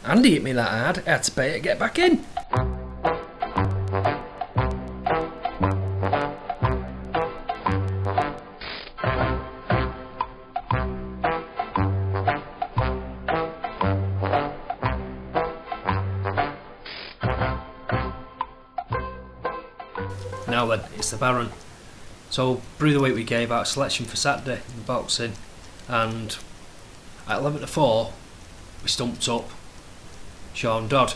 Andy hit me that hard, I had to pay it to get back in. Now then, it's the Baron. So, Brew the Week we gave out a selection for Saturday in boxing, and at 11 to 4 we stumped up Sean Dodd.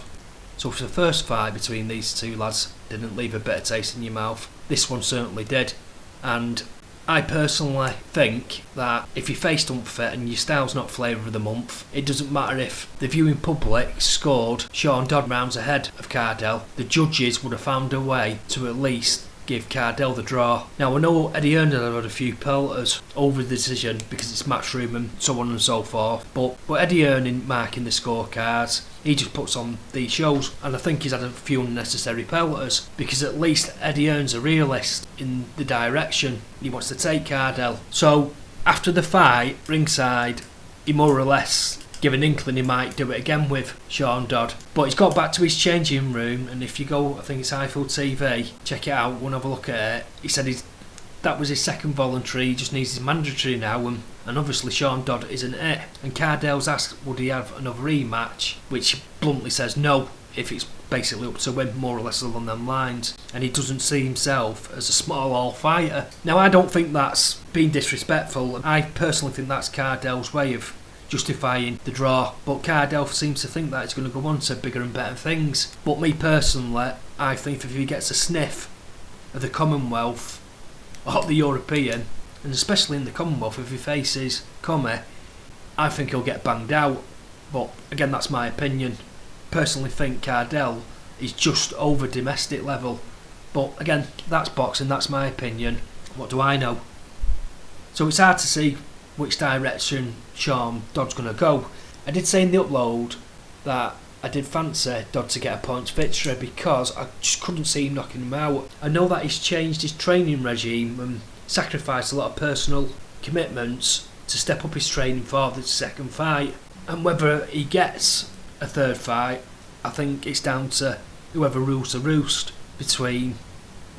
So for the first fight between these two lads didn't leave a bitter taste in your mouth. This one certainly did, and I personally think that if you face unfit and your style's not flavour of the month, it doesn't matter if the viewing public scored Sean Dodd rounds ahead of Cardle, the judges would have found a way to at least give Cardle the draw. Now I know Eddie Hearn had a few pelters over the decision because it's matchroom and so on and so forth, but Eddie Hearn in marking the scorecards, he just puts on these shows, and I think he's had a few unnecessary pelters because at least Eddie Hearn's a realist in the direction he wants to take Cardle. So after the fight, ringside, he more or less give an inkling he might do it again with Sean Dodd. But he's got back to his changing room, and if you go, I think it's Highfield TV, check it out, go and have a look at it. He said that was his second voluntary, he just needs his mandatory now, and obviously Sean Dodd isn't it. And Cardle's asked would he have another rematch, which bluntly says no, if it's basically up to him, more or less along them lines, and he doesn't see himself as a small all fighter. Now I don't think that's being disrespectful, I personally think that's Cardle's way of justifying the draw, but Cardle seems to think that he's going to go on to bigger and better things. But me personally, I think if he gets a sniff of the Commonwealth or the European, and especially in the Commonwealth, if he faces Commie, I think he'll get banged out. But again, that's my opinion. Personally think Cardle is just over domestic level, but again, that's boxing, that's my opinion. What do I know? So it's hard to see which direction Sean Dodd's going to go. I did say in the upload that I did fancy Dodd to get a points victory because I just couldn't see him knocking him out. I know that he's changed his training regime and sacrificed a lot of personal commitments to step up his training for the second fight, and whether he gets a third fight, I think it's down to whoever rules the roost between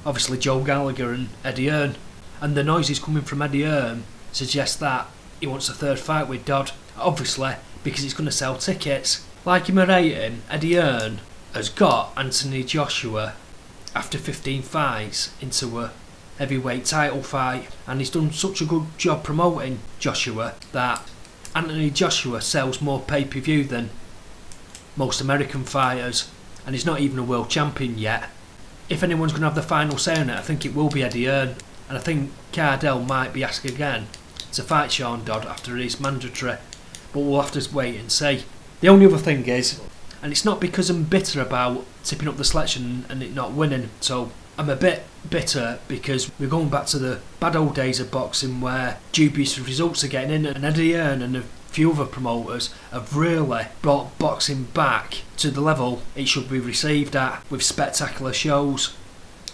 obviously Joe Gallagher and Eddie Hearn, and the noises coming from Eddie Hearn suggest that he wants a third fight with Dodd, obviously because it's going to sell tickets. Like him or hate him, Eddie Hearn has got Anthony Joshua after 15 fights into a heavyweight title fight, and he's done such a good job promoting Joshua that Anthony Joshua sells more pay-per-view than most American fighters, and he's not even a world champion yet. If anyone's going to have the final say on it, I think it will be Eddie Hearn, and I think Cardle might be asked again to fight Sean Dodd after his mandatory, but we'll have to wait and see. The only other thing is, and it's not because I'm bitter about tipping up the selection and it not winning, so I'm a bit bitter because we're going back to the bad old days of boxing where dubious results are getting in, and Eddie Hearn and a few other promoters have really brought boxing back to the level it should be received at with spectacular shows.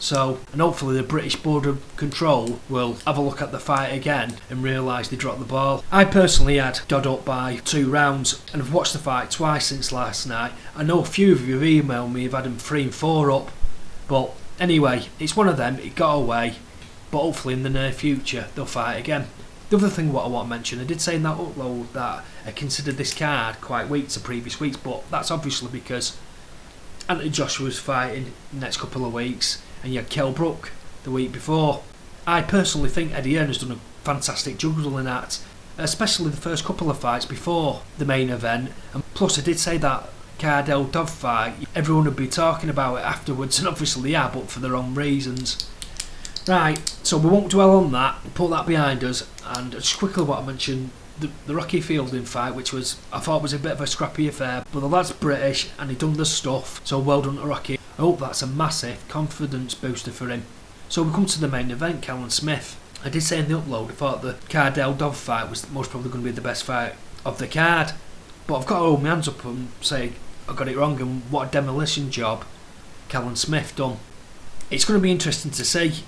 So, and hopefully the British Board of Control will have a look at the fight again and realise they dropped the ball. I personally had Dodd up by 2 rounds and have watched the fight twice since last night. I know a few of you have emailed me, have had him 3 and 4 up, but anyway, it's one of them, it got away, but hopefully in the near future they'll fight again. The other thing what I want to mention, I did say in that upload that I considered this card quite weak to previous weeks, but that's obviously because Anthony Joshua's fighting the next couple of weeks, and you had Kell Brook the week before. I personally think Eddie Hearn has done a fantastic juggling act, especially the first couple of fights before the main event, and plus I did say that Cardle Dodd fight, everyone would be talking about it afterwards, and obviously they are, but for their own reasons. Right, so we won't dwell on that, we'll put that behind us, and just quickly what I mentioned, the Rocky Fielding fight, which I thought was a bit of a scrappy affair, but the lad's British and he done the stuff, so well done to Rocky. I hope that's a massive confidence booster for him. So we come to the main event, Callum Smith. I did say in the upload I thought the Cardle Dodd fight was most probably going to be the best fight of the card, but I've got to hold my hands up and say I got it wrong, and what a demolition job Callum Smith done. It's going to be interesting to see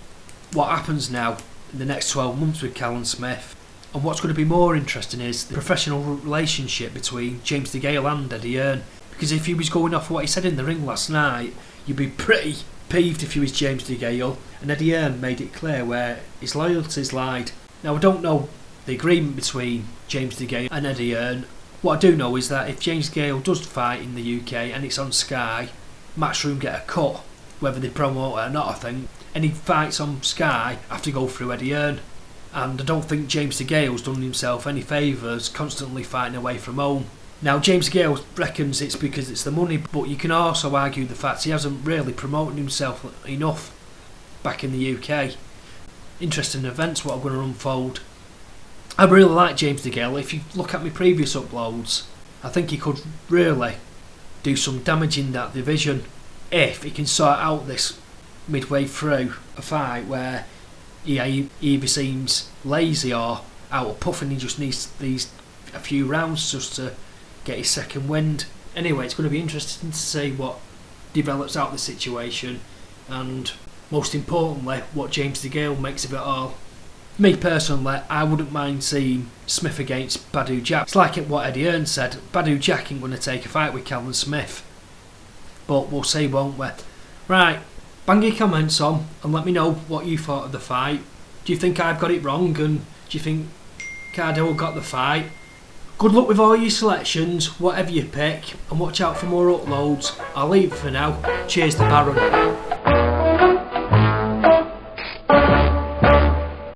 what happens now in the next 12 months with Callum Smith. And what's going to be more interesting is the professional relationship between James DeGale and Eddie Hearn, Because if he was going off what he said in the ring last night, you'd be pretty peeved if you was James DeGale. And Eddie Hearn made it clear where his loyalties lied. Now, I don't know the agreement between James DeGale and Eddie Hearn. What I do know is that if James DeGale does fight in the UK and it's on Sky, Matchroom get a cut, whether they promote it or not, I think. Any fights on Sky have to go through Eddie Hearn. And I don't think James DeGale's done himself any favours constantly fighting away from home. Now, James DeGale reckons it's because it's the money, but you can also argue the fact he hasn't really promoted himself enough back in the UK. Interesting events what are going to unfold. I really like James DeGale. If you look at my previous uploads, I think he could really do some damage in that division if he can sort out this midway through a fight where he either seems lazy or out of puff and he just needs a few rounds just to get his second wind. Anyway, it's going to be interesting to see what develops out of the situation, and most importantly what James DeGale makes of it all. Me personally, I wouldn't mind seeing Smith against Badou Jack. It's like what Eddie Hearn said, Badou Jack ain't going to take a fight with Callum Smith, but we'll see, won't we? Right, bang your comments on and let me know what you thought of the fight. Do you think I've got it wrong, and do you think Cardle got the fight? Good luck with all your selections, whatever you pick, and watch out for more uploads. I'll leave it for now. Cheers, the Baron.